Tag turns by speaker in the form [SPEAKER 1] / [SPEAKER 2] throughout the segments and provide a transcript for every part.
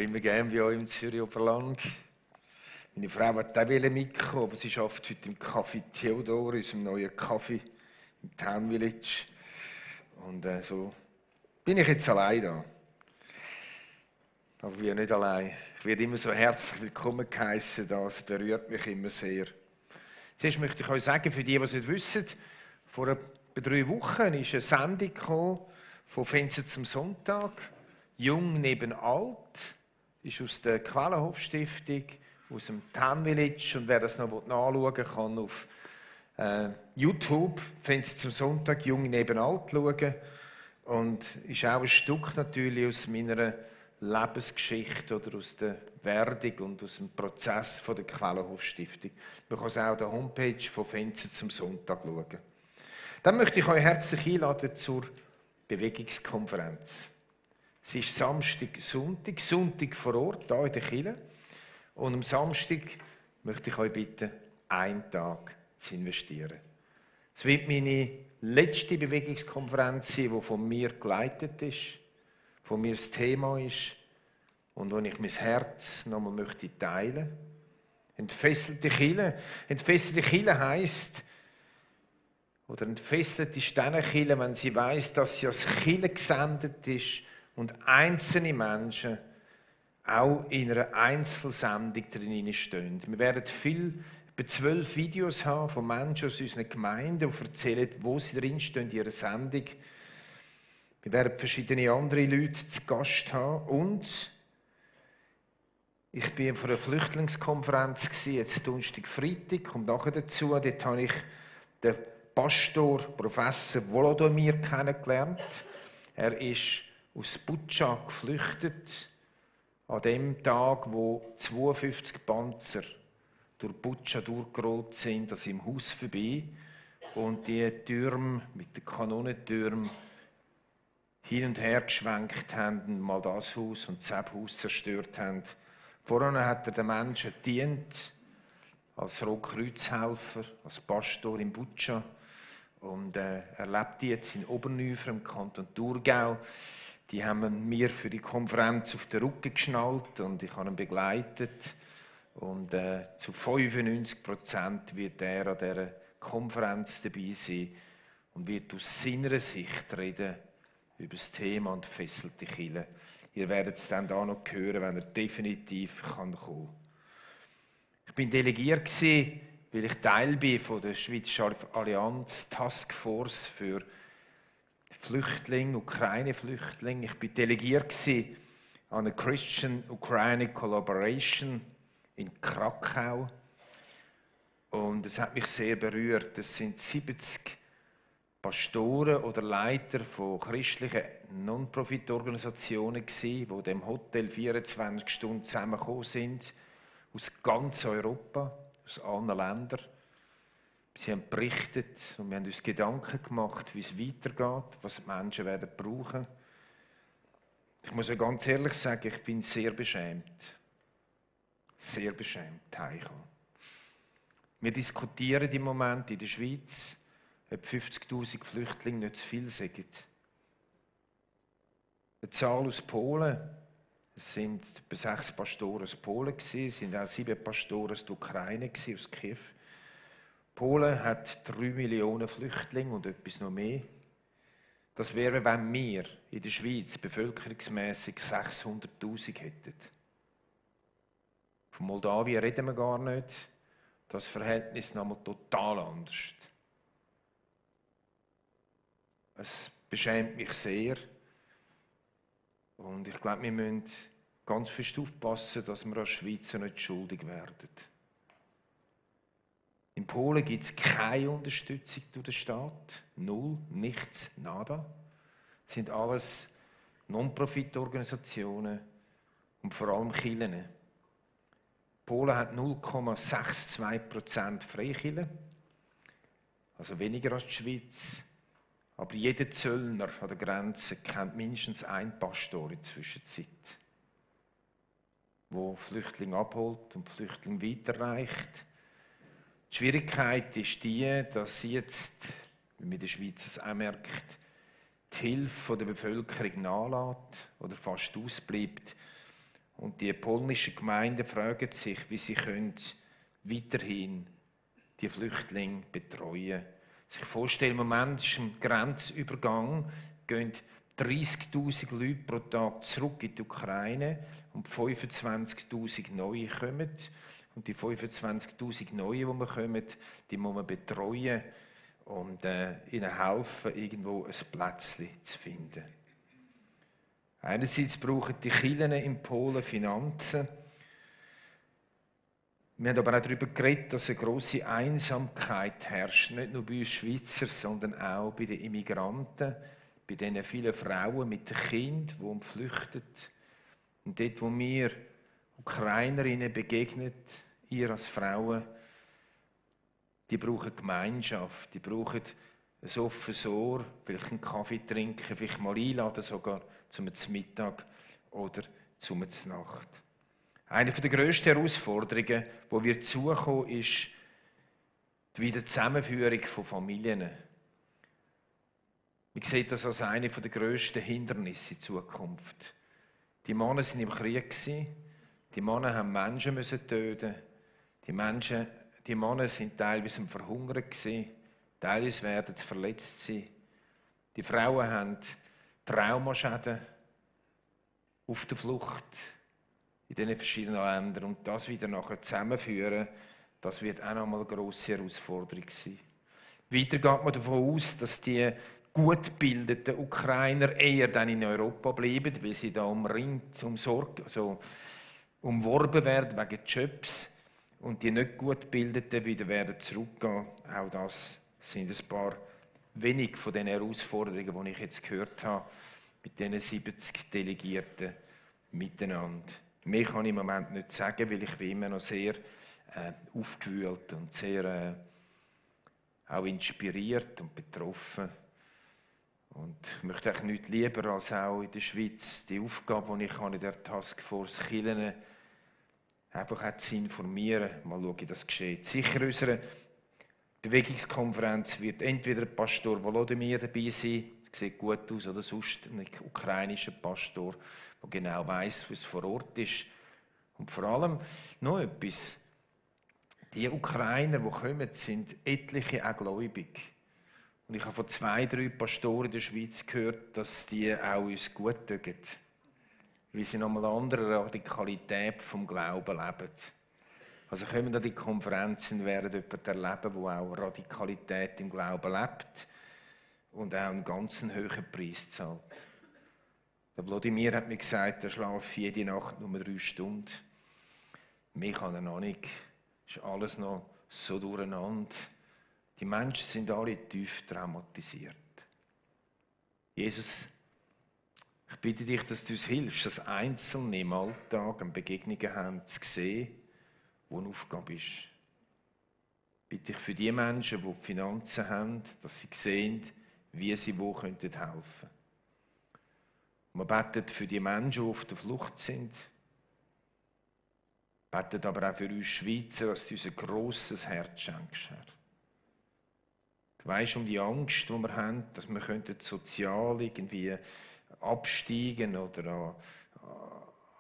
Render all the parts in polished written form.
[SPEAKER 1] bin immer gerne bei euch im Zürich Oberland. Meine Frau wollte auch mitkommen, aber sie arbeitet heute im Café Theodor, unserem neuen Café im Town Village. Und so bin ich jetzt allein da. Aber ich bin nicht allein. Ich werde immer so herzlich willkommen geheissen, das berührt mich immer sehr. Zuerst möchte ich euch sagen, für die, die es nicht wissen, vor etwa 3 Wochen ist eine Sendung gekommen, von Fenster zum Sonntag. Jung neben alt, ist aus der Quellenhof-Stiftung, aus dem Town Village. Und wer das noch nachschauen will, kann auf YouTube Fenster zum Sonntag, Jung neben alt schauen. Und ist auch ein Stück natürlich aus meiner Lebensgeschichte oder aus der Werdung und aus dem Prozess von der Quellenhof-Stiftung. Man kann es auch auf der Homepage von Fenster zum Sonntag schauen. Dann möchte ich euch herzlich einladen zur Bewegungskonferenz. Es ist Sonntag vor Ort, hier in der Kirche. Und am Samstag möchte ich euch bitten, einen Tag zu investieren. Es wird meine letzte Bewegungskonferenz sein, die von mir geleitet ist, von mir das Thema ist und wo ich mein Herz nochmal möchte teilen. Entfesselte Kirche. Entfesselte Kirche heisst, oder entfesselt ist diese Kirche, wenn sie weiss, dass sie als Kirche gesendet ist und einzelne Menschen auch in einer Einzelsendung drin stehen. Wir werden etwa 12 Videos haben von Menschen aus unseren Gemeinden, die erzählen, wo sie drin stehen in ihrer Sendung. Wir werden verschiedene andere Leute zu Gast haben. Und ich war auf einer Flüchtlingskonferenz, jetzt Donnerstag, Freitag, kommt nachher dazu. Dort habe ich den Pastor, Professor Wolodomir kennengelernt. Er ist aus Butscha geflüchtet, an dem Tag, wo 52 Panzer durch Butscha durchgerollt sind, also im Haus vorbei, und die Türme mit den Kanonentürmen hin und her geschwenkt haben, mal das Haus und das Haus zerstört haben. Vorher hat er den Menschen gedient, als Rotkreuzhelfer, als Pastor in Butscha. Und er lebt jetzt in Oberneufern im Kanton Thurgau. Die haben mir für die Konferenz auf den Rücken geschnallt und ich habe ihn begleitet. Und zu 95% wird er an dieser Konferenz dabei sein und wird aus seiner Sicht reden über das Thema und fesselte Kirche. Ihr werdet es dann da noch hören, wenn er definitiv kommen kann. Ich bin delegiert gewesen, weil ich Teil bin von der Schweizer Allianz Taskforce für Flüchtlinge, Ukraine-Flüchtlinge. Ich bin delegiert gewesen an der Christian-Ukraine Collaboration in Krakau. Und es hat mich sehr berührt. Es sind 70 Pastoren oder Leiter von christlichen Non-Profit-Organisationen gewesen, die in dem Hotel 24 Stunden zusammengekommen sind, aus ganz Europa, aus allen Ländern. Sie haben berichtet und wir haben uns Gedanken gemacht, wie es weitergeht, was die Menschen werden brauchen. Ich muss ja ganz ehrlich sagen, ich bin sehr beschämt heimgekommen. Wir diskutieren im Moment in der Schweiz, ob 50'000 Flüchtlinge nicht zu viel sind. Eine Zahl aus Polen, es sind etwa 6 Pastoren aus Polen gewesen, es sind auch 7 Pastoren aus der Ukraine gewesen, aus Kiew. Polen hat 3 Millionen Flüchtlinge und etwas noch mehr. Das wäre, wenn wir in der Schweiz bevölkerungsmässig 600'000 hätten. Von Moldawien reden wir gar nicht. Das Verhältnis ist nochmal total anders. Es beschämt mich sehr. Und ich glaube, wir müssen ganz fest aufpassen, dass wir als Schweizer nicht schuldig werden. In Polen gibt es keine Unterstützung durch den Staat. Null, nichts, nada. Das sind alles Non-Profit-Organisationen und vor allem Kirchen. Polen hat 0,62% Freikirchen, also weniger als die Schweiz. Aber jeder Zöllner an der Grenze kennt mindestens einen Pastor in der Zwischenzeit, der Flüchtlinge abholt und Flüchtlinge weiterreicht. Die Schwierigkeit ist die, dass jetzt, wie man in der Schweiz es auch merkt, die Hilfe der Bevölkerung nachlässt oder fast ausbleibt. Und die polnischen Gemeinden fragen sich, wie sie weiterhin die Flüchtlinge betreuen. Sich vorstellen, im Moment ist ein Grenzübergang, gehen 30'000 Leute pro Tag zurück in die Ukraine und 25'000 neue kommen. Und die 25'000 Neuen, die wir kommen, die muss man betreuen und ihnen helfen, irgendwo ein Plätzchen zu finden. Einerseits brauchen die Kirchen in Polen Finanzen. Wir haben aber auch darüber geredet, dass eine grosse Einsamkeit herrscht, nicht nur bei uns Schweizer, sondern auch bei den Immigranten, bei diesen vielen Frauen mit den Kindern, die flüchten. Und dort, wo wir Ukrainerinnen begegnen, ihr als Frauen, die brauchen Gemeinschaft, die brauchen ein offenes Ohr, vielleicht einen Kaffee trinken, vielleicht mal einladen, sogar zum Mittag oder zum Nacht. Eine der grössten Herausforderungen, die wir zukommen, ist die Wiederzusammenführung von Familien. Ich sehe das als eine der grössten Hindernisse in Zukunft. Die Männer waren im Krieg, die Männer haben Menschen töten. Die Männer waren teilweise am Verhungern, teilweise werden sie verletzt sein. Die Frauen haben Traumaschäden auf der Flucht in diesen verschiedenen Ländern. Und das wieder nachher zusammenführen, das wird auch nochmal eine grosse Herausforderung sein. Weiter geht man davon aus, dass die gut gebildeten Ukrainer eher dann in Europa bleiben, weil sie da umringt, umworben werden wegen Jobs. Und die nicht gut gebildeten wieder werden zurückgehen. Auch das sind ein paar wenig von den Herausforderungen, die ich jetzt gehört habe, mit diesen 70 Delegierten miteinander. Mehr kann ich im Moment nicht sagen, weil ich bin immer noch sehr aufgewühlt und sehr auch inspiriert und betroffen. Und ich möchte eigentlich nichts lieber als auch in der Schweiz die Aufgabe, die ich habe in der Taskforce Kirchen, einfach auch zu informieren. Mal schauen, wie das geschieht. Sicher in unserer Bewegungskonferenz wird entweder Pastor Volodymyr dabei sein, sieht gut aus, oder sonst ein ukrainischer Pastor, der genau weiss, was vor Ort ist. Und vor allem noch etwas. Die Ukrainer, die kommen, sind etliche auch gläubig. Und ich habe von 2, 3 Pastoren in der Schweiz gehört, dass die auch uns gut tun, weil sie noch eine andere Radikalität vom Glauben leben. Also kommen an die Konferenzen, werden jemanden erleben, der auch Radikalität im Glauben lebt und auch einen ganz hohen Preis zahlt. Der Volodymyr hat mir gesagt, er schläft jede Nacht nur 3 Stunden. Mehr kann er noch nicht. Ist alles noch so durcheinander. Die Menschen sind alle tief traumatisiert. Jesus, ich bitte dich, dass du uns hilfst, dass Einzelne im Alltag eine Begegnungen haben, zu sehen, wo eine Aufgabe ist. Ich bitte dich für die Menschen, die Finanzen haben, dass sie sehen, wie sie wo helfen könnten. Wir beten für die Menschen, die auf der Flucht sind. Wir beten aber auch für uns Schweizer, dass du uns ein grosses Herz schenkst, Herr. Du weisst um die Angst, die wir haben, dass wir sozial irgendwie absteigen oder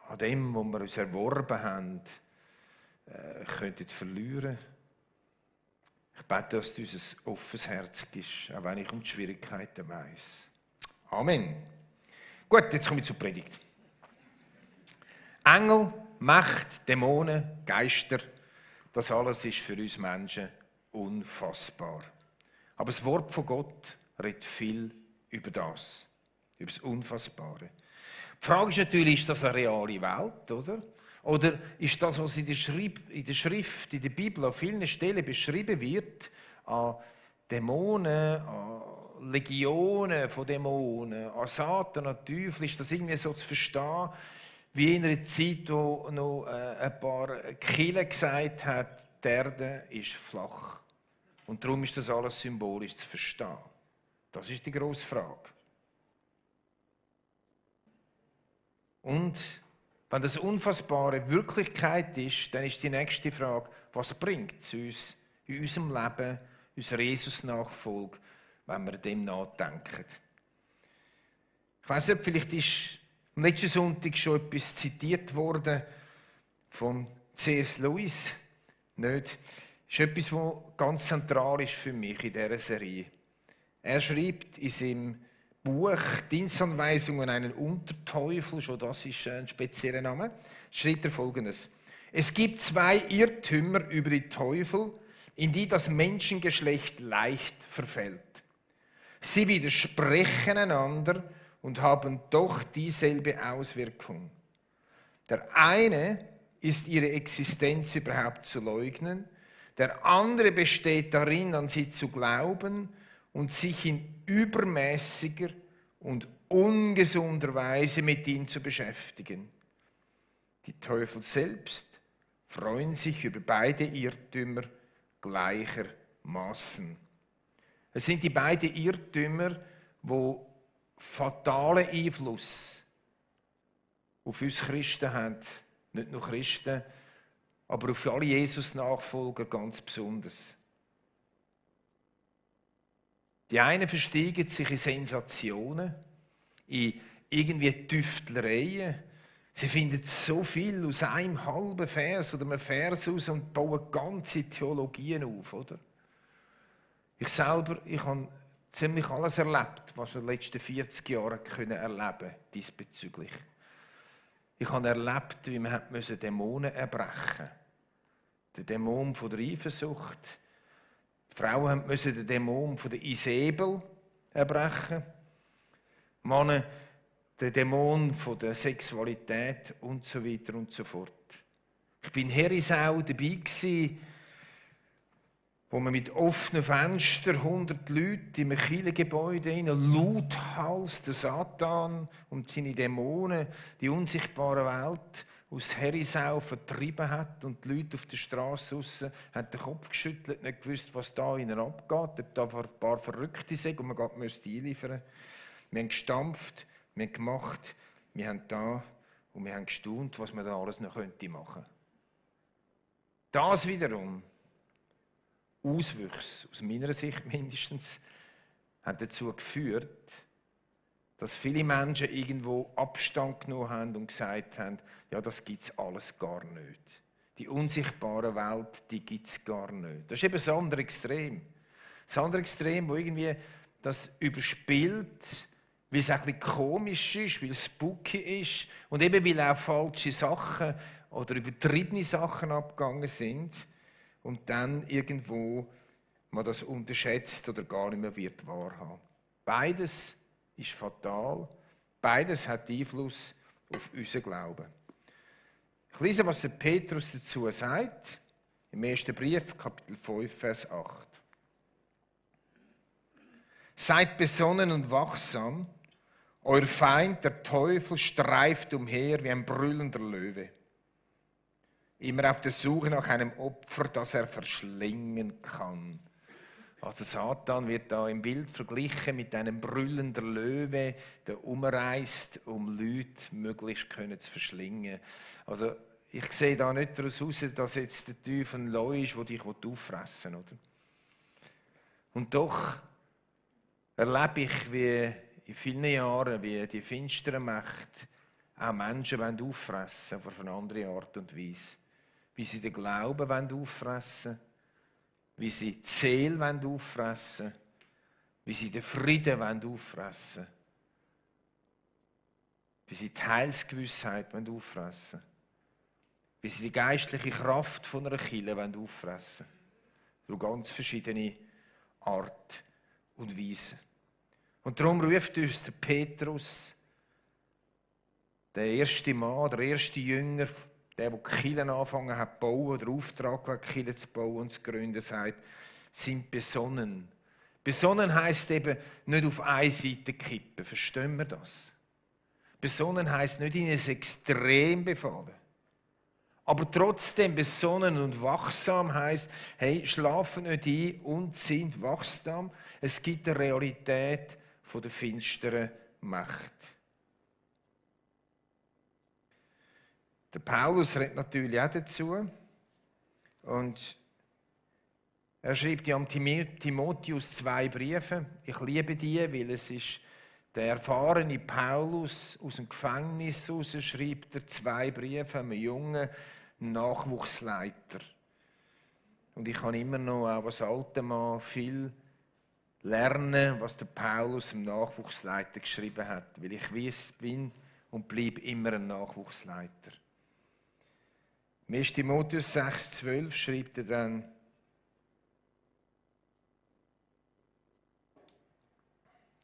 [SPEAKER 1] an dem, was wir uns erworben haben, könnten verlieren. Ich bete, dass du uns ein offenes Herz gibst, auch wenn ich um die Schwierigkeiten weiss. Amen. Gut, jetzt komme ich zur Predigt. Engel, Macht, Dämonen, Geister, das alles ist für uns Menschen unfassbar. Aber das Wort von Gott redet viel über das, über das Unfassbare. Die Frage ist natürlich, ist das eine reale Welt, oder? Oder ist das, was in der Schrift, in der Bibel an vielen Stellen beschrieben wird, an Dämonen, an Legionen von Dämonen, an Satan, an Teufel, ist das irgendwie so zu verstehen, wie in einer Zeit, wo noch ein paar Kirchen gesagt hat, die Erde ist flach. Und darum ist das alles symbolisch zu verstehen. Das ist die grosse Frage. Und wenn das Unfassbare Wirklichkeit ist, dann ist die nächste Frage, was bringt es uns in unserem Leben, unserer Jesus-Nachfolge, wenn wir dem nachdenken? Ich weiss nicht, vielleicht ist Am letzten Sonntag schon etwas zitiert worden von C.S. Lewis. Nicht. Das ist etwas, was ganz zentral ist für mich in dieser Serie. Er schreibt in seinem Buch Dienstanweisungen an einen Unterteufel, schon das ist ein spezieller Name, schreibt er Folgendes. Es gibt zwei Irrtümer über die Teufel, in die das Menschengeschlecht leicht verfällt. Sie widersprechen einander und haben doch dieselbe Auswirkung. Der eine ist ihre Existenz überhaupt zu leugnen, der andere besteht darin, an sie zu glauben und sich in übermäßiger und ungesunder Weise mit ihnen zu beschäftigen. Die Teufel selbst freuen sich über beide Irrtümer gleichermaßen. Es sind die beiden Irrtümer, die fatalen Einfluss auf uns Christen haben. Nicht nur Christen, aber auf alle Jesus-Nachfolger ganz besonders. Die einen versteigen sich in Sensationen, in irgendwie Tüftlereien. Sie finden so viel aus einem halben Vers oder einem Vers aus und bauen ganze Theologien auf, oder? Ich selber, ich habe ziemlich alles erlebt, was wir in den letzten 40 Jahren erleben können diesbezüglich. Ich habe erlebt, wie man Dämonen erbrechen musste. Den Dämon von der Eifersucht. Die Frauen mussten den Dämon von der Isabel erbrechen. Die Männer den Dämon von der Sexualität und so weiter und so fort. Ich bin in Herisau dabei gewesen, wo man mit offenen Fenstern 100 Leute in einem Kirchengebäude lauthals den Satan und seine Dämonen, die unsichtbare Welt, aus Herisau vertrieben hat und die Leute auf der Straße draussen haben den Kopf geschüttelt, nicht gewusst, was da ihnen abgeht, ob da ein paar Verrückte sind und man müsste einliefern. Wir haben gestampft, wir haben gemacht, wir haben da und wir haben gestaunt, was man da alles noch machen könnte. Das wiederum, Auswüchse, aus meiner Sicht mindestens, haben dazu geführt, dass viele Menschen irgendwo Abstand genommen haben und gesagt haben, ja, das gibt es alles gar nicht. Die unsichtbare Welt, die gibt es gar nicht. Das ist eben das andere Extrem. Das andere Extrem, wo irgendwie das überspielt, weil es ein bisschen komisch ist, weil es spooky ist und eben weil auch falsche Sachen oder übertriebene Sachen abgegangen sind und dann irgendwo man das unterschätzt oder gar nicht mehr wird wahrhaben. Beides ist fatal, beides hat Einfluss auf unseren Glauben. Ich lese, was der Petrus dazu sagt, im ersten Brief, Kapitel 5, Vers 8. Seid besonnen und wachsam, euer Feind, der Teufel, streift umher wie ein brüllender Löwe. Immer auf der Suche nach einem Opfer, das er verschlingen kann. Also Satan wird da im Bild verglichen mit einem brüllenden Löwe, der umreist, um Leute möglichst zu verschlingen. Also ich sehe da nicht daraus aus, dass jetzt der Teufel ein Löwe ist, der dich auffressen will, oder? Und doch erlebe ich, wie in vielen Jahren, wie die finstere Mächte auch Menschen auffressen wollen, auf eine andere Art und Weise. Wie sie den Glauben auffressen wollen, wie sie die Seele auffressen wollen, wie sie den Frieden auffressen wollen, wie sie die Heilsgewissheit auffressen wollen, wie sie die geistliche Kraft von einer Kirche auffressen wollen. Durch ganz verschiedene Art und Weise. Und darum ruft uns der Petrus, der erste Mann, der erste Jünger, der die Kirchen angefangen hat zu bauen, oder Auftrag hat, die Kirche zu bauen und zu gründen, sagt, sind besonnen. Besonnen heisst eben nicht auf eine Seite kippen. Verstehen wir das? Besonnen heisst nicht in ein Extrem befallen. Aber trotzdem besonnen und wachsam heisst, hey, schlafen nicht ein und sind wachsam. Es gibt eine Realität von der finsteren Macht. Der Paulus redet natürlich auch dazu. Und er schreibt ja am Timotheus 2 Briefe. Ich liebe die, weil es ist Der erfahrene Paulus aus dem Gefängnis heraus schreibt er 2 Briefe an einen jungen Nachwuchsleiter. Und ich kann immer noch, auch als alter Mann, viel lernen, was der Paulus dem Nachwuchsleiter geschrieben hat. Weil ich bin und bleibe immer ein Nachwuchsleiter. Im 1. Timotheus 6,12 schreibt er dann: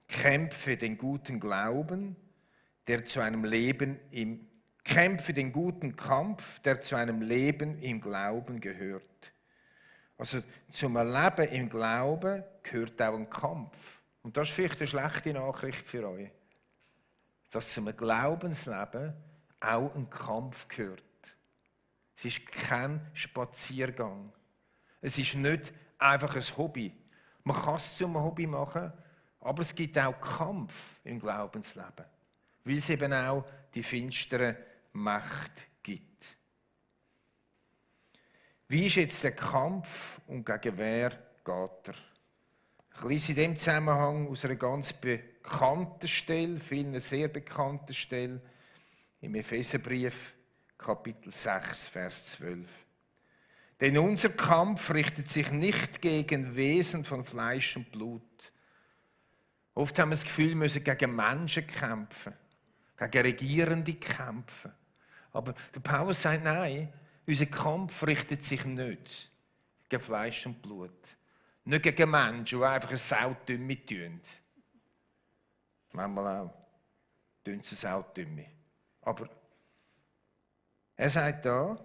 [SPEAKER 1] Kämpfe den guten Glauben, Kämpfe den guten Kampf, der zu einem Leben im Glauben gehört. Also zum Leben im Glauben gehört auch ein Kampf. Und das ist vielleicht eine schlechte Nachricht für euch. Dass zum Glaubensleben auch ein Kampf gehört. Es ist kein Spaziergang. Es ist nicht einfach ein Hobby. Man kann es zum Hobby machen, aber es gibt auch Kampf im Glaubensleben. Weil es eben auch die finstere Macht gibt. Wie ist jetzt der Kampf und gegen wer geht er? Ich lese in dem Zusammenhang aus einer ganz bekannten Stelle, vielen sehr bekannten Stelle, im Epheserbrief, Kapitel 6, Vers 12. Denn unser Kampf richtet sich nicht gegen Wesen von Fleisch und Blut. Oft haben wir das Gefühl, wir müssen gegen Menschen kämpfen, gegen Regierende kämpfen. Aber der Paulus sagt, nein, unser Kampf richtet sich nicht gegen Fleisch und Blut. Nicht gegen Menschen, die einfach eine Saudümme tun. Manchmal auch tun sie Saudümme. Aber er sagt da,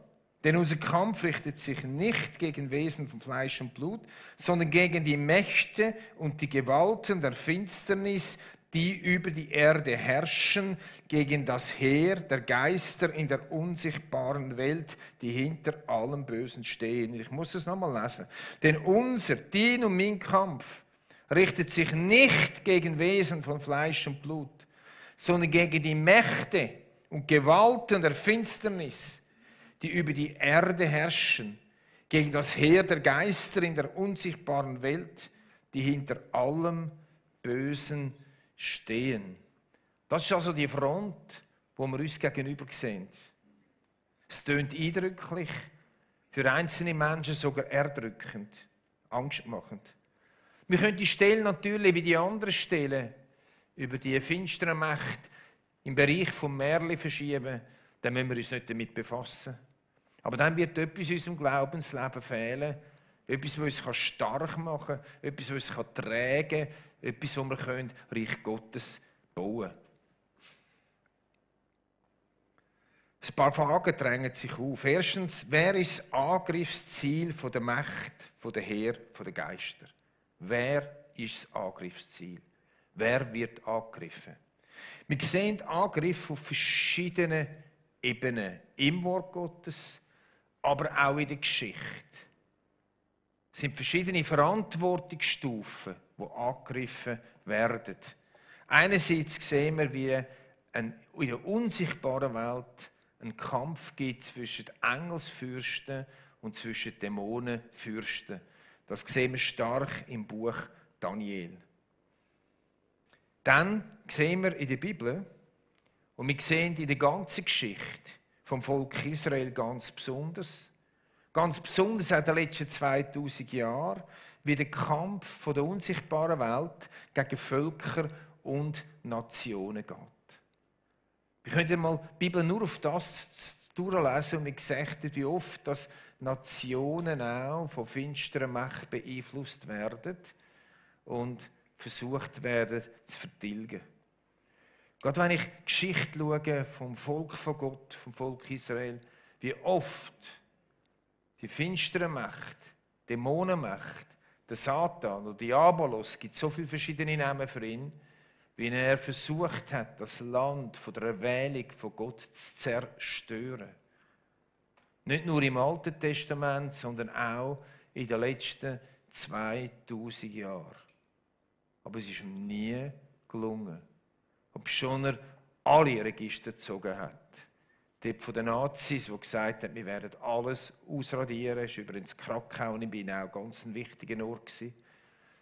[SPEAKER 1] denn unser Kampf richtet sich nicht gegen Wesen von Fleisch und Blut, sondern gegen die Mächte und die Gewalten der Finsternis, die über die Erde herrschen, gegen das Heer der Geister in der unsichtbaren Welt, die hinter allem Bösen stehen. Ich muss es nochmal lesen. Denn dein und mein Kampf richtet sich nicht gegen Wesen von Fleisch und Blut, sondern gegen die Mächte und Gewalten der Finsternis, die über die Erde herrschen, gegen das Heer der Geister in der unsichtbaren Welt, die hinter allem Bösen stehen. Das ist also die Front, wo wir uns gegenüber sehen. Es tönt eindrücklich, für einzelne Menschen sogar erdrückend, angstmachend. Wir können die Stellen natürlich wie die anderen Stellen über die finsteren Mächte im Bereich vom Märchen verschieben, dann müssen wir uns nicht damit befassen. Aber dann wird etwas in unserem Glaubensleben fehlen, etwas, was uns stark machen kann, etwas, was uns tragen kann, etwas, wo wir Reich Gottes bauen können. Ein paar Fragen drängen sich auf. Erstens, wer ist das Angriffsziel der Macht, der Heer, der Geister? Wer ist das Angriffsziel? Wer wird angegriffen? Wir sehen Angriffe auf verschiedenen Ebenen. Im Wort Gottes, aber auch in der Geschichte. Es sind verschiedene Verantwortungsstufen, die angegriffen werden. Einerseits sehen wir, wie in der unsichtbaren Welt einen Kampf gibt zwischen Engelsfürsten und zwischen Dämonenfürsten. Das sehen wir stark im Buch Daniel. Dann sehen wir in der Bibel, und wir sehen in der ganzen Geschichte vom Volk Israel ganz besonders auch in den letzten 2000 Jahren, wie der Kampf von der unsichtbaren Welt gegen Völker und Nationen geht. Wir können mal die Bibel nur auf das durchlesen und wir sehen, wie oft dass Nationen auch von finsteren Mächten beeinflusst werden und versucht werden zu vertilgen. Gerade wenn ich die Geschichte schaue vom Volk von Gott, vom Volk Israel, wie oft die finsteren Mächte, Dämonenmächte, der Satan oder Diabolos, es gibt so viele verschiedene Namen für ihn, wie er versucht hat, das Land von der Erwählung von Gott zu zerstören. Nicht nur im Alten Testament, sondern auch in den letzten 2000 Jahren. Aber es ist ihm nie gelungen. Obschon er alle Register gezogen hat. Dort von den Nazis, die gesagt haben, wir werden alles ausradieren. Es war übrigens Krakau und in Binau ganz ein wichtiger Ort.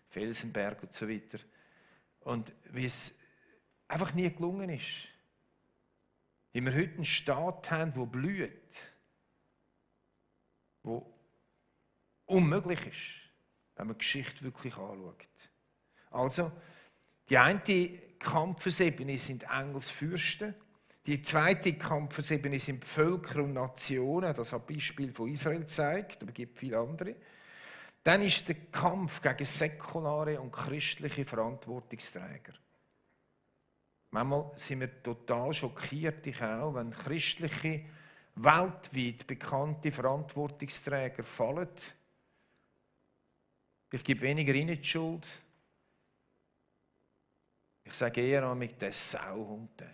[SPEAKER 1] Felsenberg und so weiter. Und wie es einfach nie gelungen ist. Wie wir heute einen Staat haben, der blüht, der unmöglich ist, wenn man die Geschichte wirklich anschaut. Also, die eine Kampfesebene sind Engelsfürsten, die zweite Kampfesebene sind Völker und Nationen, das hat Beispiel von Israel gezeigt, aber es gibt viele andere. Dann ist der Kampf gegen säkulare und christliche Verantwortungsträger. Manchmal sind wir total schockiert, ich auch, wenn christliche, weltweit bekannte Verantwortungsträger fallen. Ich gebe weniger ihnen die Schuld. Ich sage eher an mich, der Sauhund, der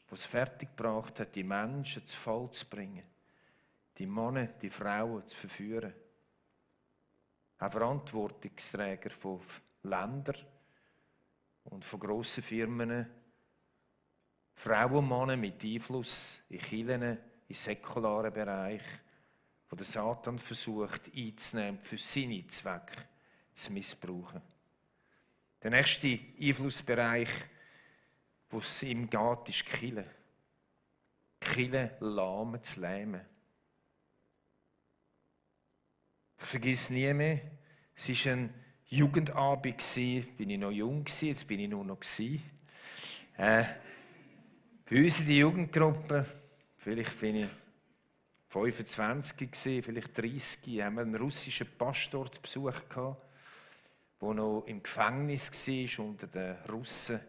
[SPEAKER 1] es fertiggebracht hat, die Menschen zu Fall zu bringen, die Männer, die Frauen zu verführen. Auch Verantwortungsträger von Ländern und von grossen Firmen, Frauen und Männer mit Einfluss in Kirchen, im säkularen Bereich, wo der Satan versucht einzunehmen, für seine Zwecke zu missbrauchen. Der nächste Einflussbereich, wo es ihm geht, ist die Kirche. Die Kirche lahmen zu lähmen. Ich vergesse nie mehr, es war ein Jugendabend, bin ich noch jung gewesen, jetzt bin ich nur noch gewesen. Bei uns in der Jugendgruppe, vielleicht bin ich 25 gewesen, vielleicht 30, haben wir einen russischen Pastor zu Besuch gehabt, der noch im Gefängnis war unter den Russen,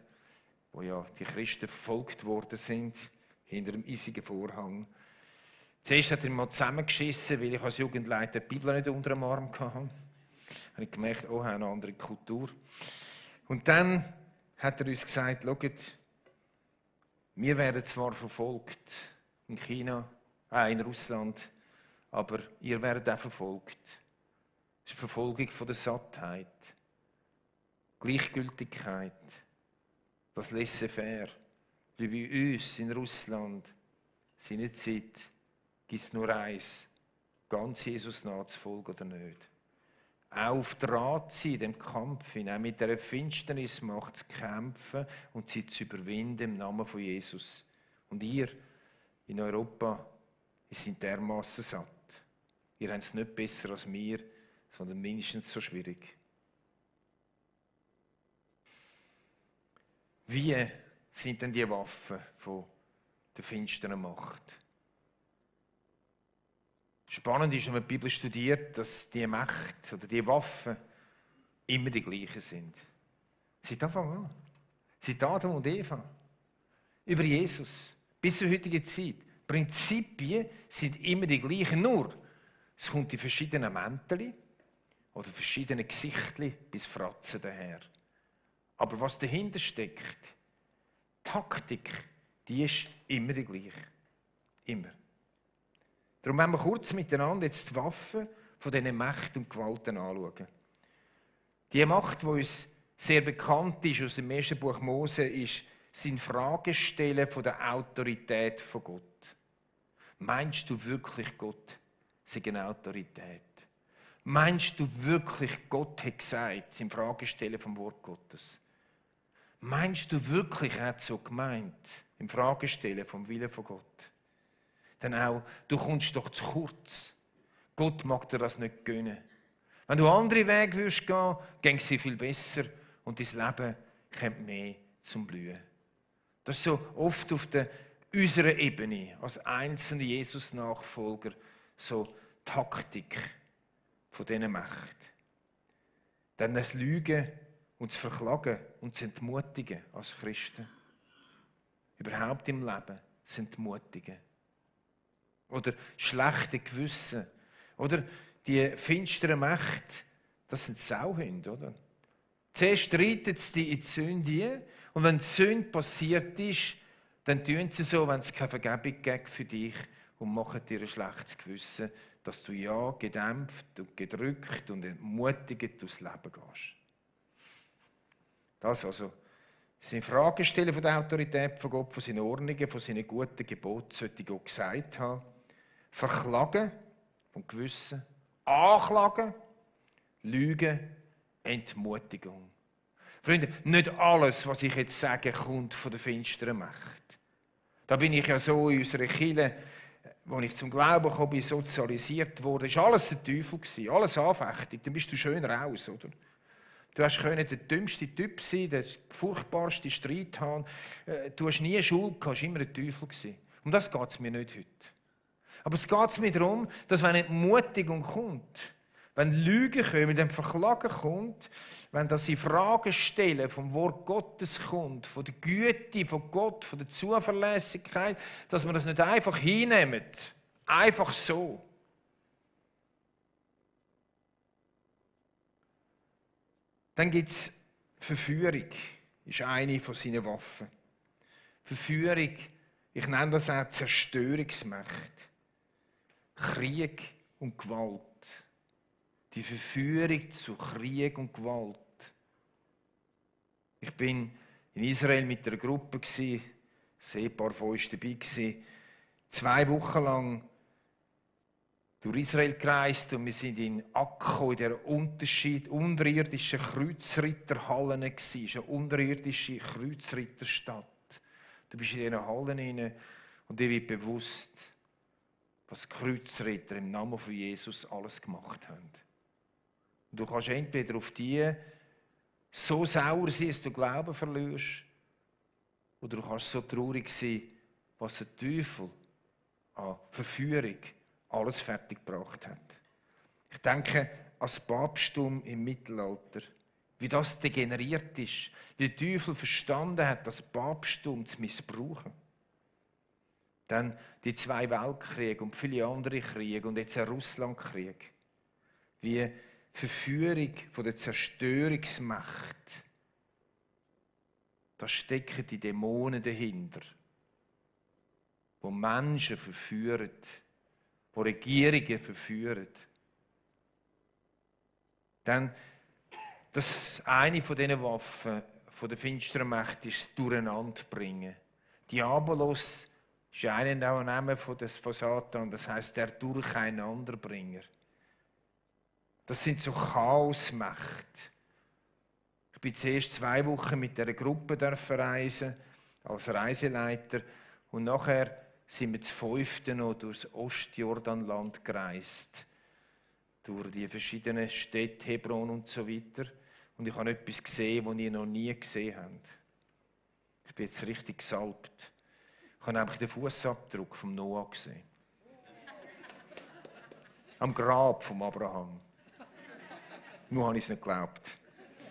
[SPEAKER 1] wo ja die Christen verfolgt worden sind, hinter dem eisigen Vorhang. Zuerst hat er mal zusammengeschissen, weil ich als Jugendleiter die Bibel nicht unter dem Arm hatte. Da habe ich gemerkt, oh, eine andere Kultur. Und dann hat er uns gesagt, schaut, wir werden zwar verfolgt in China, in Russland, aber ihr werdet auch verfolgt. Das ist die Verfolgung von der Sattheit, Gleichgültigkeit, das Laissez-faire. Wie bei uns in Russland, seine Zeit, gibt es nur eins, ganz Jesus nachzufolgen oder nicht. Auch auf Draht sein, in dem Kampf, auch mit dieser Finsternismacht zu kämpfen und sie zu überwinden im Namen von Jesus. Und ihr in Europa, ihr seid dermassen satt. Ihr habt es nicht besser als wir, sondern mindestens so schwierig. Wie sind denn die Waffen von der finsteren Macht? Spannend ist, wenn man die Bibel studiert, dass die Macht oder die Waffen immer die gleichen sind. Seit Anfang an. Seit Adam und Eva. Über Jesus. Bis zur heutigen Zeit. Prinzipien sind immer die gleichen. Nur, es kommt in verschiedenen Mänteln oder verschiedenen Gesichtchen bis Fratzen daher. Aber was dahinter steckt, Taktik, die ist immer die gleiche. Immer. Darum wollen wir kurz miteinander jetzt die Waffen von diesen Mächten und Gewalten anschauen. Die Macht, die uns sehr bekannt ist aus dem ersten Buch Mose, sind Fragestellen von der Autorität von Gott. Meinst du wirklich, Gott sei eine Autorität? Meinst du wirklich, Gott hat gesagt, im Fragestellen vom Wort Gottes? Meinst du wirklich, er hat so gemeint, im Fragestellen vom Willen von Gott? Dann auch, du kommst doch zu kurz. Gott mag dir das nicht gönnen. Wenn du andere Wege würdest gehen, ging es dir viel besser und dein Leben kommt mehr zum Blühen. Das ist so oft auf unserer Ebene, als einzelne Jesus-Nachfolger, so Taktik von dieser Macht. Dann das Lügen und das Verklagen und das Entmutigen als Christen. Überhaupt im Leben das Entmutigen. Oder schlechte Gewissen. Oder die finsteren Mächte, das sind Sauhunde, oder? Zuerst reiten sie dich in die Sünde und wenn die Sünde passiert ist, dann tun sie so, wenn es keine Vergebung gibt für dich und machen dir ein schlechtes Gewissen, dass du ja gedämpft und gedrückt und entmutigt durchs Leben gehst. Das also sind Fragestellen von der Autorität von Gott, von seinen Ordnungen, von seinen guten Geboten, sollte Gott gesagt haben. Verklagen vom Gewissen, Anklagen, Lügen, Entmutigung. Freunde, nicht alles, was ich jetzt sage, kommt von der finsteren Macht. Da bin ich ja so in unserer Kirche, wo ich zum Glauben gekommen bin, sozialisiert worden. Es war alles der Teufel, alles Anfechtung. Dann bist du schön raus, oder? Du hast der dümmste Typ sein, der furchtbarste Streithahn. Du hast nie Schule gehabt, du warst immer der Teufel. Um das geht es mir nicht heute. Aber es geht mir darum, dass wenn Entmutigung kommt, wenn Lügen kommen, wenn Verklagen kommt, wenn das in Frage stellen vom Wort Gottes kommt, von der Güte von Gott, von der Zuverlässigkeit, dass wir das nicht einfach hinnehmen, einfach so. Dann gibt es Verführung, ist eine von seinen Waffen. Verführung, ich nenne das auch Zerstörungsmacht. Krieg und Gewalt. Die Verführung zu Krieg und Gewalt. Ich bin in Israel mit einer Gruppe, ein paar von uns dabei, 2 Wochen lang durch Israel gereist und wir sind in Akko, in dieser unterirdischen Kreuzritterhallen. Es ist eine unterirdische Kreuzritterstadt. Du bist in diesen Hallen hinein und dir wird bewusst, was die Kreuzritter im Namen von Jesus alles gemacht haben. Und du kannst entweder auf die so sauer sein, dass du Glauben verlierst, oder du kannst so traurig sein, was der Teufel an Verführung alles fertiggebracht hat. Ich denke an das Papsttum im Mittelalter, wie das degeneriert ist, wie der Teufel verstanden hat, das Papsttum zu missbrauchen. Dann die 2 Weltkriege und viele andere Kriege und jetzt ein Russlandkrieg. Wie Verführung von der Zerstörungsmacht. Da stecken die Dämonen dahinter, die Menschen verführen, die Regierungen verführen. Dann, das eine von diesen Waffen von der finsteren Macht ist das Durcheinanderbringen. Diabolos ist ein Name von Satan, das heisst der Durcheinanderbringer. Das sind so Chaosmächte. Ich bin zuerst 2 Wochen mit dieser Gruppe reisen, als Reiseleiter, und nachher sind wir zu 5. noch durchs Ostjordanland gereist, durch die verschiedenen Städte, Hebron und so weiter. Und ich habe etwas gesehen, das ihr noch nie gesehen habt. Ich bin jetzt richtig gesalbt. Ich habe nämlich den Fußabdruck vom Noah gesehen. Am Grab von Abraham. Nur habe ich es nicht geglaubt.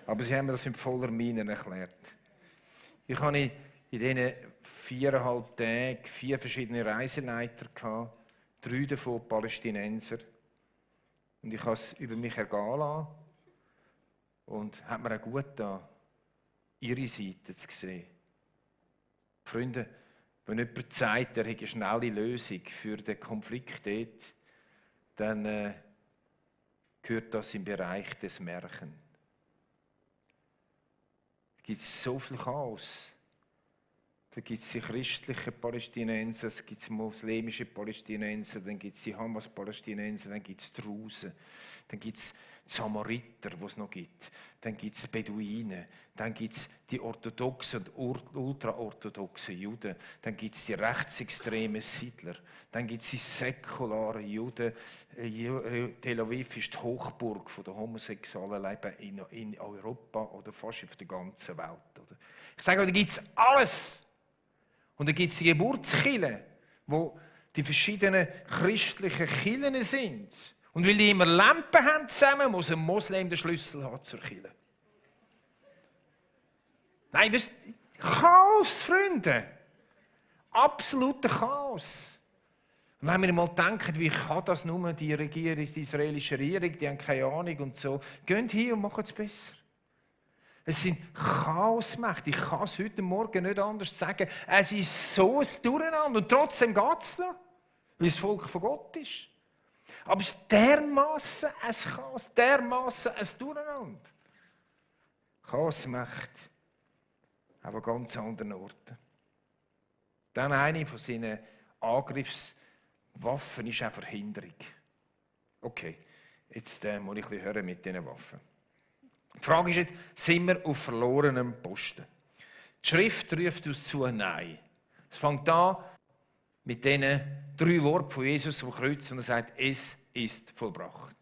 [SPEAKER 1] Aber sie haben mir das in voller Miene erklärt. Ich habe in diesen 4,5 Tagen 4 verschiedene Reiseleiter gehabt, 3 davon Palästinenser. Und ich habe es über mich ergehen lassen. Und hat mir auch gut getan, ihre Seite zu sehen. Freunde, wenn jemand sagt, er hätte eine schnelle Lösung für den Konflikt dort, dann gehört das im Bereich des Märchen. Es gibt so viel Chaos. Da gibt es die christlichen Palästinenser, es gibt muslimische Palästinenser, dann gibt es die Hamas-Palästinenser, dann gibt es Drusen, dann gibt es die Samariter, die es noch gibt, dann gibt es Beduinen, dann gibt es die orthodoxen und ultraorthodoxen Juden, dann gibt es die rechtsextremen Siedler, dann gibt es die säkularen Juden. Tel Aviv ist die Hochburg der homosexuellen Leben in Europa oder fast auf der ganzen Welt. Oder? Ich sage, da gibt es alles. Und dann gibt es die Geburtskirchen, wo die verschiedenen christlichen Kirchen sind. Und weil die immer Lampen haben zusammen, muss ein Moslem den Schlüssel haben zur Kirche. Nein, das ist Chaos, Freunde. Absoluter Chaos. Und wenn wir mal denken, wie kann das nur die Regierung, die israelische Regierung, die haben keine Ahnung und so, geht hin und macht es besser. Es sind Chaosmächte. Ich kann es heute Morgen nicht anders sagen. Es ist so ein Durcheinander. Und trotzdem geht es noch, weil das Volk von Gott ist. Aber es ist dermassen ein Chaos, dermassen ein Durcheinander. Chaosmächte, aber an ganz anderen Orten. Dann eine von seinen Angriffswaffen ist auch Verhinderung. Okay, jetzt muss ich ein bisschen hören mit diesen Waffen. Die Frage ist jetzt, sind wir auf verlorenem Posten? Die Schrift ruft uns zu, nein. Es fängt an mit diesen 3 Worten von Jesus am Kreuz, und er sagt, es ist vollbracht.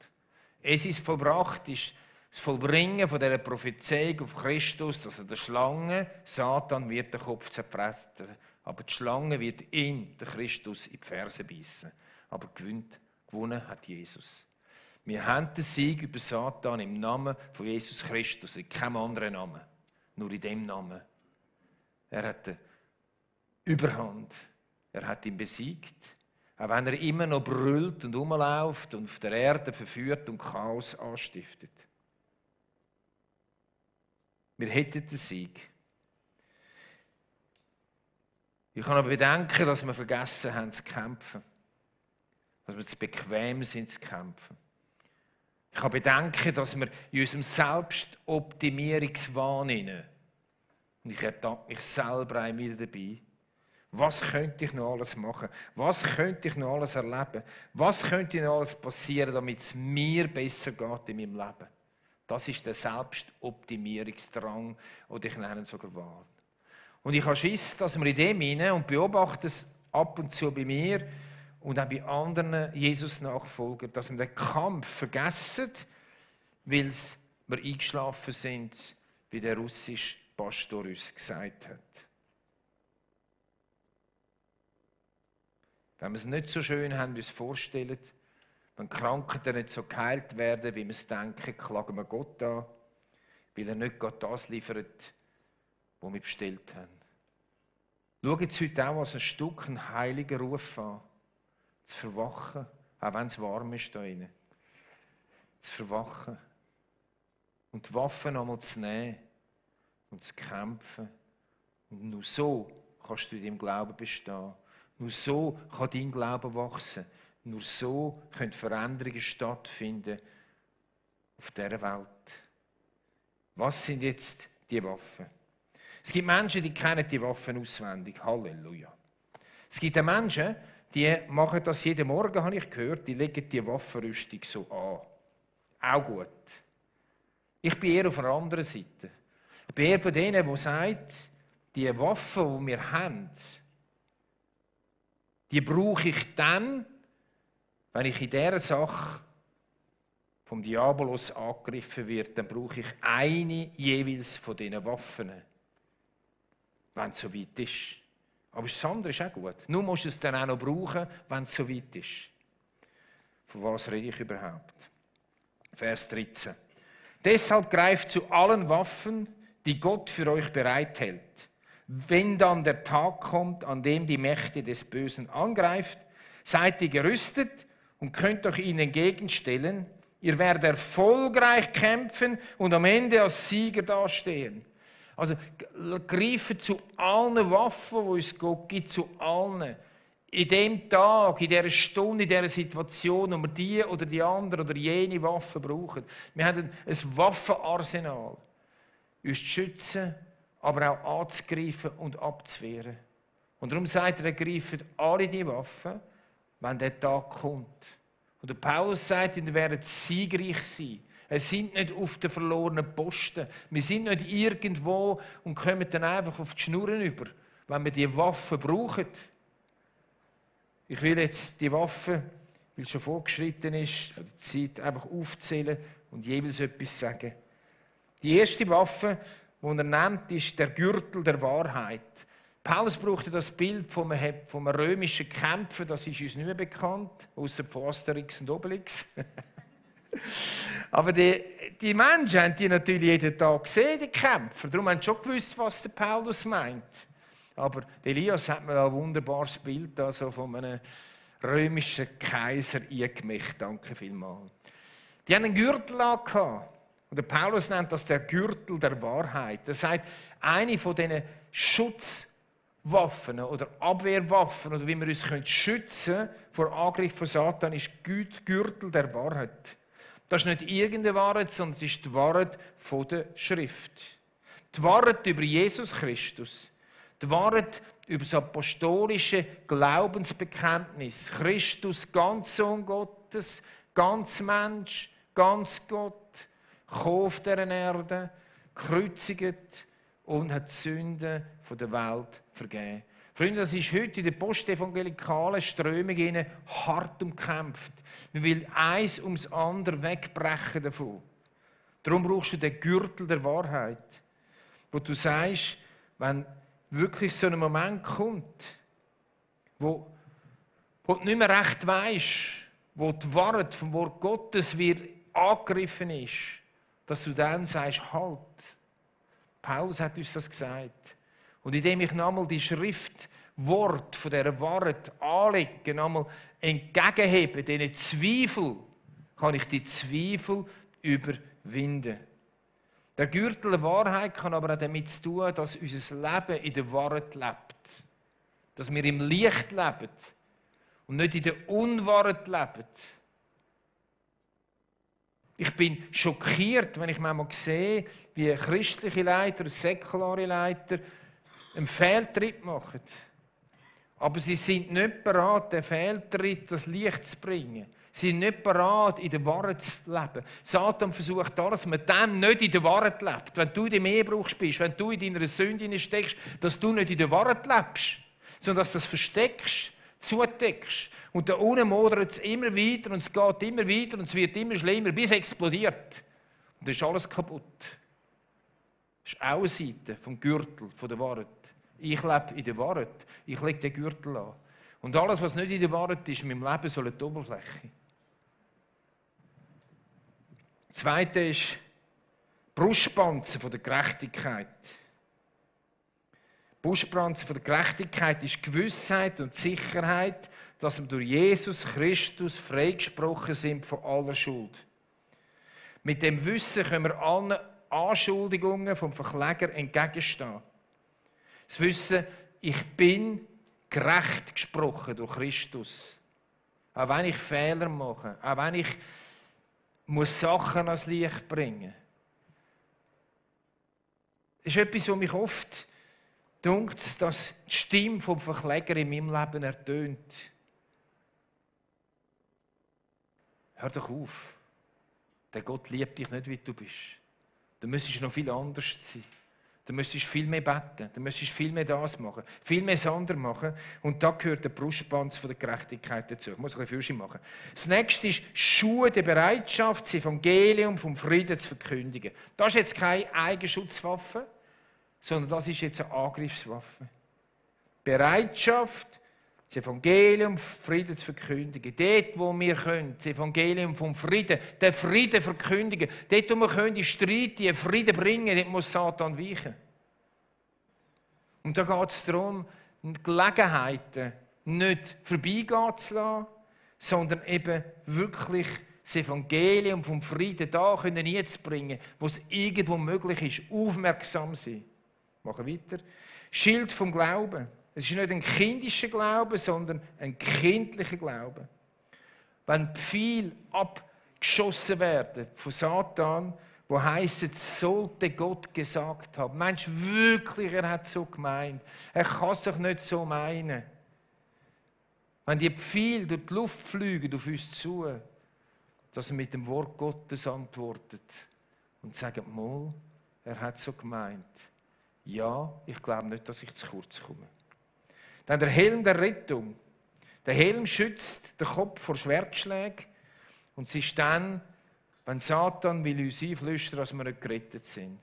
[SPEAKER 1] Es ist vollbracht, ist das Vollbringen von dieser Prophezeiung auf Christus, also der Schlange, Satan wird den Kopf zerfressen, aber die Schlange wird ihn, den Christus, in die Ferse beißen. Aber gewonnen hat Jesus. Wir haben den Sieg über Satan im Namen von Jesus Christus, in keinem anderen Namen, nur in dem Namen. Er hat die Überhand, er hat ihn besiegt, auch wenn er immer noch brüllt und rumläuft und auf der Erde verführt und Chaos anstiftet. Wir hätten den Sieg. Ich kann aber bedenken, dass wir vergessen haben zu kämpfen. Dass wir zu bequem sind zu kämpfen. Ich kann bedenken, dass wir in unserem Selbstoptimierungswahn und ich ertappe mich selber auch wieder dabei. Was könnte ich noch alles machen? Was könnte ich noch alles erleben? Was könnte noch alles passieren, damit es mir besser geht in meinem Leben? Das ist der Selbstoptimierungsdrang, oder ich nenne es sogar Wahn. Und ich habe Schiss, dass wir in dem hinein und beobachte es ab und zu bei mir und auch bei anderen Jesus-Nachfolgern, dass wir den Kampf vergessen, weil wir eingeschlafen sind, wie der russische Pastor uns gesagt hat. Wenn wir es nicht so schön haben, wie wir es vorstellen, wenn Krankheiten nicht so geheilt werden, wie wir es denken, klagen wir Gott an, weil er nicht Gott das liefert, was wir bestellt haben. Schauen Sie heute auch als ein Stück einen heiligen Ruf an, zu verwachen, auch wenn es warm ist da drinnen. Zu verwachen und die Waffen einmal zu nehmen und zu kämpfen. Und nur so kannst du in deinem Glauben bestehen. Nur so kann dein Glaube wachsen. Nur so können Veränderungen stattfinden auf dieser Welt. Was sind jetzt die Waffen? Es gibt Menschen, die kennen die Waffen auswendig. Halleluja. Es gibt auch Menschen, die machen das jeden Morgen, habe ich gehört, die legen die Waffenrüstung so an. Auch gut. Ich bin eher auf einer anderen Seite. Ich bin eher von denen, die sagen, die Waffen, die wir haben, die brauche ich dann, wenn ich in dieser Sache vom Diabolos angegriffen werde, dann brauche ich eine jeweils von diesen Waffen, wenn es so weit ist. Aber das andere ist auch gut. Nur musst du es dann auch noch brauchen, wenn es so weit ist. Von was rede ich überhaupt? Vers 13. Deshalb greift zu allen Waffen, die Gott für euch bereithält. Wenn dann der Tag kommt, an dem die Mächte des Bösen angreift, seid ihr gerüstet und könnt euch ihnen entgegenstellen. Ihr werdet erfolgreich kämpfen und am Ende als Sieger dastehen. Also greifen zu allen Waffen, die uns Gott gibt, zu allen. In dem Tag, in dieser Stunde, in dieser Situation, wo wir die oder die andere oder jene Waffe brauchen. Wir haben ein Waffenarsenal, uns zu schützen, aber auch anzugreifen und abzuwehren. Und darum sagt er greifen alle die Waffen, wenn der Tag kommt. Und der Paulus sagt, wir werden siegreich sein. Wir sind nicht auf den verlorenen Posten. Wir sind nicht irgendwo und kommen dann einfach auf die Schnurren über, wenn wir die Waffen brauchen. Ich will jetzt die Waffen, weil es schon vorgeschritten ist, die Zeit einfach aufzählen und jeweils etwas sagen. Die erste Waffe, die er nennt, ist der Gürtel der Wahrheit. Paulus brauchte das Bild vom römischen Kämpfer, das ist uns nicht mehr bekannt, außer von Asterix und Obelix. Aber die Menschen haben die natürlich jeden Tag gesehen, die Kämpfer. Darum haben sie schon gewusst, was der Paulus meint. Aber Elias hat mir ein wunderbares Bild also von einem römischen Kaiser eingemischt. Danke vielmals. Die haben einen Gürtel angehabt. Und der Paulus nennt das der Gürtel der Wahrheit. Das heißt, eine von diesen Schutzwaffen oder Abwehrwaffen oder wie wir uns schützen können vor Angriff von Satan ist die Gürtel der Wahrheit. Das ist nicht irgendeine Wahrheit, sondern es ist die Wahrheit von der Schrift. Die Wahrheit über Jesus Christus. Die Wahrheit über das apostolische Glaubensbekenntnis. Christus, ganz Sohn Gottes, ganz Mensch, ganz Gott. gekommen auf dieser Erde, gekreuzigt und hat die Sünden der Welt vergeben. Freunde, das ist heute in den postevangelikalen Strömungen hart umkämpft. Man will eins ums andere wegbrechen davon. Darum brauchst du den Gürtel der Wahrheit, wo du sagst, wenn wirklich so ein Moment kommt, wo du nicht mehr recht weisst, wo die Wahrheit vom Wort Gottes wieder angegriffen ist, dass du dann sagst, halt. Paulus hat uns das gesagt. Und indem ich nochmal die Schriftwort von dieser Wahrheit anlege, nochmal entgegenhebe, diesen Zweifel, kann ich die Zweifel überwinden. Der Gürtel der Wahrheit kann aber auch damit zu tun, dass unser Leben in der Wahrheit lebt. Dass wir im Licht leben und nicht in der Unwahrheit leben. Ich bin schockiert, wenn ich manchmal sehe, wie christliche Leiter, säkulare Leiter einen Fehltritt machen. Aber sie sind nicht bereit, den Fehltritt, das Licht zu bringen. Sie sind nicht bereit, in der Wahrheit zu leben. Satan versucht da, dass man dann nicht in der Wahrheit lebt. Wenn du in dem Ehebruch bist, wenn du in deiner Sünde steckst, dass du nicht in der Wahrheit lebst, sondern dass du das versteckst, zudeckst. Und da unten modert es immer weiter und es geht immer weiter und es wird immer schlimmer, bis es explodiert. Und dann ist alles kaputt. Das ist auch eine Seite vom Gürtel, von der Wahrheit. Ich lebe in der Wahrheit. Ich lege den Gürtel an. Und alles, was nicht in der Wahrheit ist, in meinem Leben, soll die Oberfläche. Das Zweite ist Brustpanzer von der Gerechtigkeit. Brustpanzer von der Gerechtigkeit ist die Gewissheit und die Sicherheit, dass wir durch Jesus Christus freigesprochen sind von aller Schuld. Mit dem Wissen können wir allen Anschuldigungen vom Verkläger entgegenstehen. Das Wissen, ich bin gerecht gesprochen durch Christus. Auch wenn ich Fehler mache, auch wenn ich muss Sachen ans Licht bringen. Das ist etwas, was mich oft dunkt, dass die Stimme vom Verkläger in meinem Leben ertönt. Hör doch auf. Der Gott liebt dich nicht, wie du bist. Du müsstest noch viel anders sein. Du müsstest viel mehr beten. Du müsstest viel mehr das machen. Viel mehr das andere machen. Und da gehört der Brustpanzer von der Gerechtigkeit dazu. Ich muss ein bisschen Füße machen. Das nächste ist Schuhe der Bereitschaft, das Evangelium vom Frieden zu verkündigen. Das ist jetzt keine Eigenschutzwaffe, sondern das ist jetzt eine Angriffswaffe. Bereitschaft, das Evangelium vom Frieden zu verkündigen. Dort, wo wir können, das Evangelium vom Frieden, den Frieden verkündigen. Dort, wo wir können, die Streit, die Frieden bringen, dort muss Satan weichen. Und da geht es darum, Gelegenheiten nicht vorbeigehen zu lassen, sondern eben wirklich das Evangelium vom Frieden da hinzubringen, wo es irgendwo möglich ist, aufmerksam sein. Machen wir weiter. Schild vom Glauben. Es ist nicht ein kindischer Glaube, sondern ein kindlicher Glaube. Wenn Pfeile abgeschossen werden von Satan, wo heisst, es sollte Gott gesagt haben. Meinst du wirklich, er hat so gemeint? Er kann es doch nicht so meinen. Wenn die Pfeile durch die Luft fliegen auf uns zu, dass er mit dem Wort Gottes antwortet und sagt, mal, er hat so gemeint. Ja, ich glaube nicht, dass ich zu kurz komme. Dann der Helm der Rettung. Der Helm schützt den Kopf vor Schwertschlägen und es ist dann, wenn Satan will uns einflüstern, dass wir nicht gerettet sind.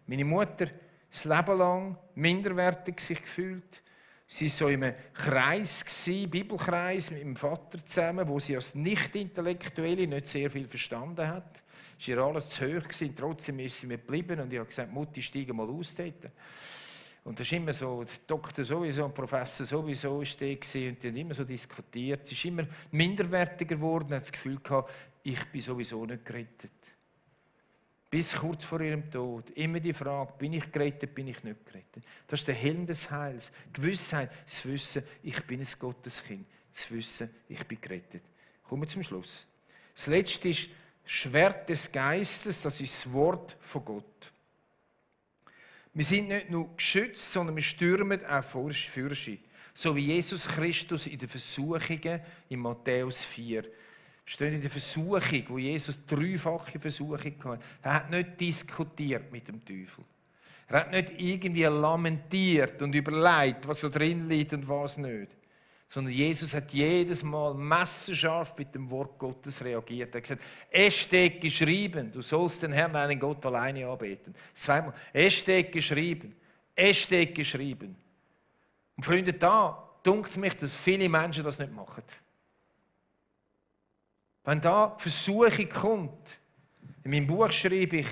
[SPEAKER 1] Meine Mutter das Leben lang minderwertig sich gefühlt. Sie war so in einem Kreis, Bibelkreis mit meinem Vater zusammen, wo sie als Nicht-Intellektuelle nicht sehr viel verstanden hat. Es war ihr alles zu hoch gewesen, trotzdem ist sie mir geblieben und ich habe gesagt, Mutti, steige mal aus dort. Und das ist immer so, der Doktor sowieso, der Professor sowieso ist der gewesen, und die haben immer so diskutiert. Sie ist immer minderwertiger geworden, hat das Gefühl gehabt, ich bin sowieso nicht gerettet. Bis kurz vor ihrem Tod. Immer die Frage, bin ich gerettet, bin ich nicht gerettet. Das ist der Helm des Heils. Gewissheit, das Wissen, ich bin ein Gotteskind. Das Wissen, ich bin gerettet. Kommen wir zum Schluss. Das Letzte ist Schwert des Geistes, das ist das Wort von Gott. Wir sind nicht nur geschützt, sondern wir stürmen auch Fürche. So wie Jesus Christus in den Versuchungen in Matthäus 4. Steht in der Versuchung, wo Jesus dreifache Versuchung hatte. Er hat nicht diskutiert mit dem Teufel. Er hat nicht irgendwie lamentiert und überlegt, was so drin liegt und was nicht. Sondern Jesus hat jedes Mal messerscharf mit dem Wort Gottes reagiert. Er hat gesagt, es steht geschrieben, du sollst den Herrn, deinen Gott, alleine anbeten. Zweimal, es steht geschrieben, es steht geschrieben. Und Freunde, da dunkt es mich, dass viele Menschen das nicht machen. Wenn da Versuchung kommt, in meinem Buch schreibe ich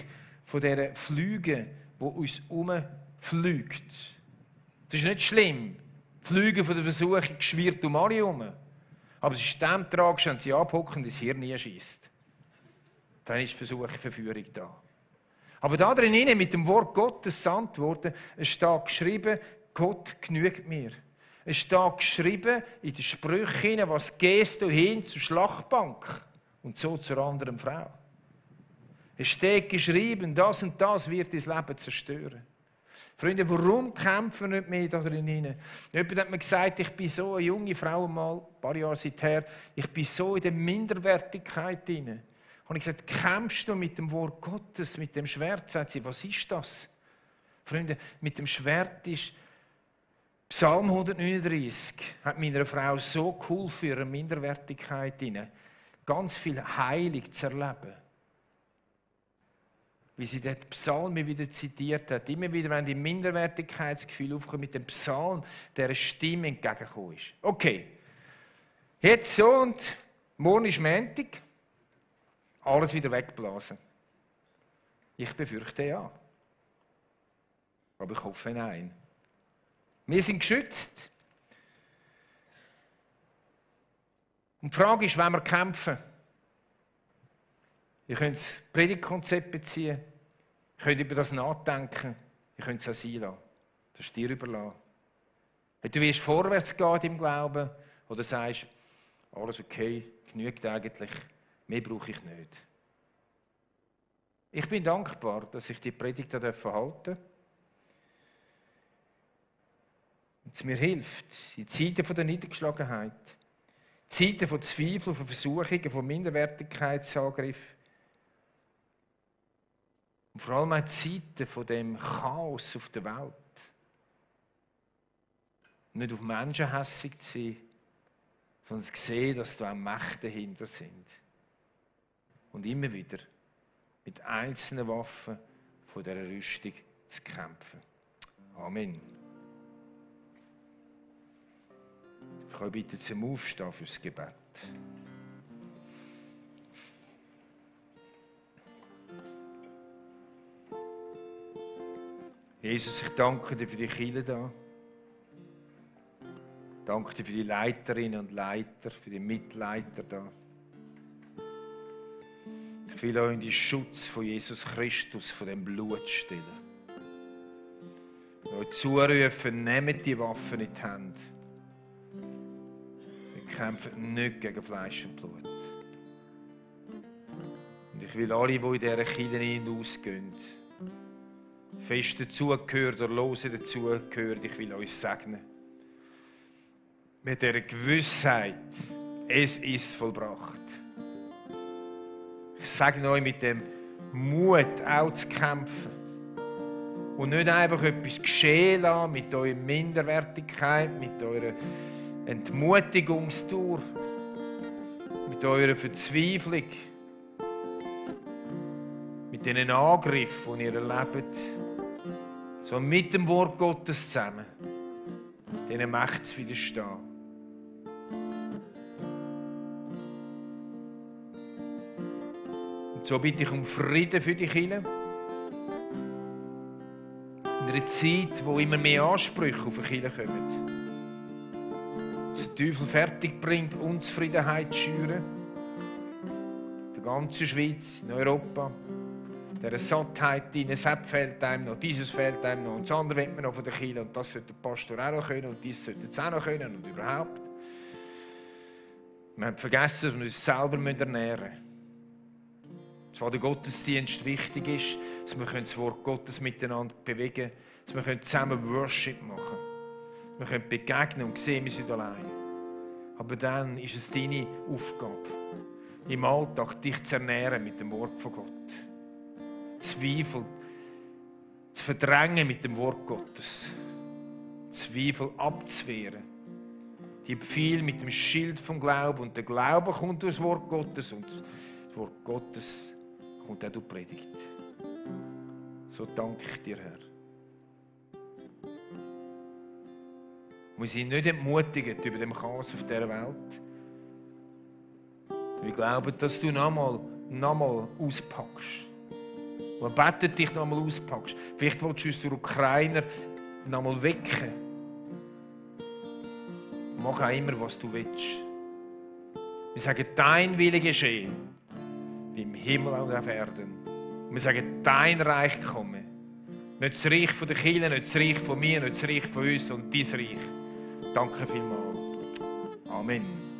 [SPEAKER 1] von dieser Flüge, die uns herumfliegt. Das ist nicht schlimm. Die Flüge von der Versuchung schwirrt um alle herum. Aber es ist dem tragisch, wenn sie abhocken und ins Hirn schießt. Dann ist die Verführung da. Aber da drinnen, mit dem Wort Gottes antworten, es steht geschrieben, Gott genügt mir. Es steht geschrieben in den Sprüchen, was gehst du hin zur Schlachtbank und so zur anderen Frau. Es steht geschrieben, das und das wird dein Leben zerstören. Freunde, warum kämpfen wir nicht mehr da drinnen? Jemand hat mir gesagt, ich bin so eine junge Frau mal, ein paar Jahre seither, ich bin so in der Minderwertigkeit drin. Und ich gesagt, kämpfst du mit dem Wort Gottes, mit dem Schwert? Sagt sie, was ist das? Freunde, mit dem Schwert ist Psalm 139 hat meiner Frau so geholfen, für ihre Minderwertigkeit hinein, ganz viel Heilig zu erleben. Wie sie den Psalm wieder zitiert hat. Immer wieder, wenn die Minderwertigkeitsgefühl aufkommt, mit dem Psalm, der Stimme entgegengekommen ist. Okay, jetzt so und morgen ist Montag, alles wieder wegblasen. Ich befürchte ja. Aber ich hoffe nein. Wir sind geschützt. Und die Frage ist, wenn wir kämpfen. Ihr könnt das Predigtkonzept beziehen, ihr könnt über das nachdenken, ihr könnt es auch sein lassen. Das ist dir überlassen. Wenn du willst vorwärts gehen im Glauben oder sagst, alles okay, genügt eigentlich, mehr brauche ich nicht. Ich bin dankbar, dass ich die Predigt halten durfte. Und es mir hilft, in Zeiten der Niedergeschlagenheit, Zeiten von Zweifel, von Versuchungen, von Minderwertigkeitsangriffen und vor allem auch Zeiten von dem Chaos auf der Welt, nicht auf Menschen hässig zu sein, sondern zu sehen, dass da auch Mächte dahinter sind. Und immer wieder mit einzelnen Waffen von dieser Rüstung zu kämpfen. Amen. Ich kann bitte zum Aufstehen fürs Gebet. Jesus, ich danke dir für die Kirche da. Danke dir für die Leiterinnen und Leiter, für die Mitleiter da. Ich will euch in den Schutz von Jesus Christus, von dem Blut stellen. Euch zurufen, nehmt die Waffen in die Hand. Wir kämpfen nicht gegen Fleisch und Blut. Und ich will alle, die in dieser Kirche hin und ausgehen, fest dazugehört oder lose dazugehört, ich will euch segnen. Mit dieser Gewissheit, es ist vollbracht. Ich segne euch mit dem Mut, auch zu kämpfen. Und nicht einfach etwas geschehen lassen mit eurer Minderwertigkeit, mit eurer Entmutigungstour, mit eurer Verzweiflung, mit diesen Angriffen, die ihr erlebt, sondern mit dem Wort Gottes zusammen, diesen Mächten zu widerstehen. Und so bitte ich um Frieden für die Kirche. In einer Zeit, wo immer mehr Ansprüche auf die Kirche kommen. Dass der Teufel fertig bringt, Unzufriedenheit zu schüren. In der ganzen Schweiz, in Europa. Dieser Sattheit, das fehlt einem noch, dieses fehlt einem noch und das andere will man noch von der Kirche und das sollte der Pastor auch noch können und dies sollte es auch noch können und überhaupt. Wir haben vergessen, dass wir uns selber ernähren müssen. Zwar der Gottesdienst wichtig ist, dass wir das Wort Gottes miteinander bewegen können, dass wir zusammen Worship machen können. Wir können begegnen und sehen, wir sind allein. Aber dann ist es deine Aufgabe, im Alltag dich zu ernähren mit dem Wort von Gott. Zweifel zu verdrängen mit dem Wort Gottes. Zweifel abzuwehren. Die Pfeil mit dem Schild vom Glauben. Und der Glaube kommt durch das Wort Gottes und das Wort Gottes kommt auch durch die Predigt. So danke ich dir, Herr. Wir sind nicht entmutigt über den Chaos auf dieser Welt. Wir glauben, dass du nochmal auspackst. Wir beten dich nochmal auspackst. Vielleicht willst du uns durch Ukrainer nochmal wecken. Mach auch immer, was du willst. Wir sagen, dein Wille geschehen, wie im Himmel und auf Erden. Wir sagen, dein Reich komme. Nicht das Reich von der Kirche, nicht das Reich von mir, nicht das Reich von uns und dein Reich. Danke vielmals. Amen.